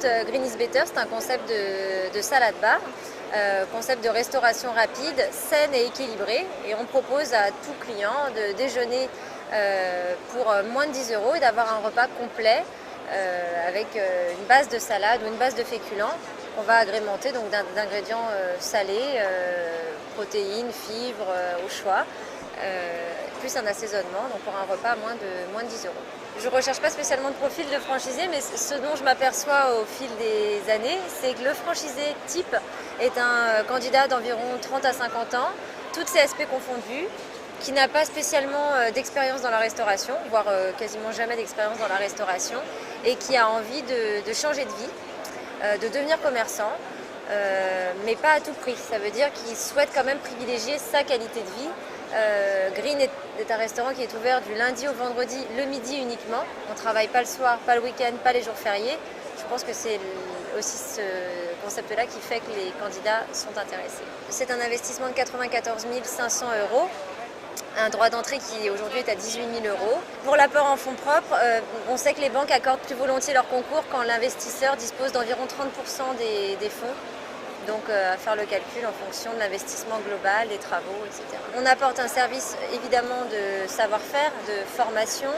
concept Green is Better, c'est un concept de salade bar, concept de restauration rapide, saine et équilibrée. Et on propose à tout client de déjeuner pour moins de 10 € et d'avoir un repas complet avec une base de salade ou une base de féculents qu'on va agrémenter d'ingrédients salés, protéines, fibres au choix. Plus un assaisonnement, donc pour un repas à moins de 10 €. Je ne recherche pas spécialement de profil de franchisé, mais ce dont je m'aperçois au fil des années, c'est que le franchisé type est un candidat d'environ 30 à 50 ans, toutes CSP confondues, qui n'a pas spécialement d'expérience dans la restauration, voire quasiment jamais d'expérience dans la restauration, et qui a envie de changer de vie, de devenir commerçant, mais pas à tout prix. Ça veut dire qu'il souhaite quand même privilégier sa qualité de vie. Green est un restaurant qui est ouvert du lundi au vendredi, le midi uniquement. On ne travaille pas le soir, pas le week-end, pas les jours fériés. Je pense que c'est aussi ce concept-là qui fait que les candidats sont intéressés. C'est un investissement de 94 500 €. Un droit d'entrée qui aujourd'hui est à 18 000 €. Pour l'apport en fonds propres, on sait que les banques accordent plus volontiers leur concours quand l'investisseur dispose d'environ 30% des fonds. Donc à faire le calcul en fonction de l'investissement global, des travaux, etc. On apporte un service évidemment de savoir-faire, de formation,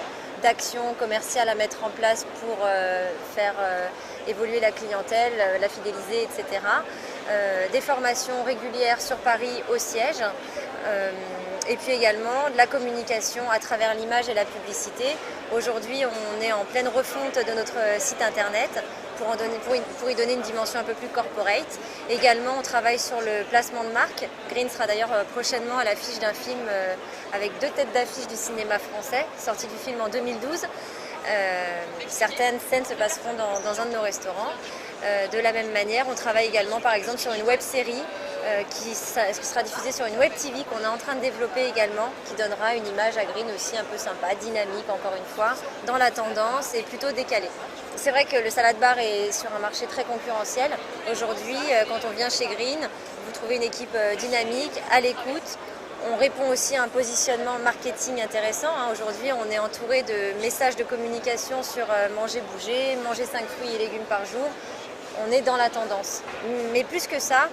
d'actions commerciales à mettre en place pour faire évoluer la clientèle, la fidéliser, etc. Des formations régulières sur Paris au siège. Et puis également de la communication à travers l'image et la publicité. Aujourd'hui, on est en pleine refonte de notre site internet pour y donner une dimension un peu plus corporate. Également, on travaille sur le placement de marque. Green sera d'ailleurs prochainement à l'affiche d'un film avec 2 têtes d'affiche du cinéma français, sorti du film en 2012. Certaines scènes se passeront dans un de nos restaurants. De la même manière, on travaille également par exemple sur une web-série qui sera diffusée sur une web TV qu'on est en train de développer également, qui donnera une image à Green aussi un peu sympa, dynamique encore une fois, dans la tendance et plutôt décalée. C'est vrai que le salad bar est sur un marché très concurrentiel. Aujourd'hui, quand on vient chez Green, vous trouvez une équipe dynamique, à l'écoute. On répond aussi à un positionnement marketing intéressant. Aujourd'hui, on est entouré de messages de communication sur manger, bouger, manger 5 fruits et légumes par jour. On est dans la tendance. Mais plus que ça,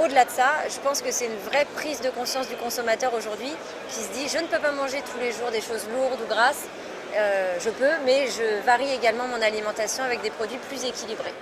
au-delà de ça, je pense que c'est une vraie prise de conscience du consommateur aujourd'hui qui se dit « je ne peux pas manger tous les jours des choses lourdes ou grasses, je peux, mais je varie également mon alimentation avec des produits plus équilibrés ».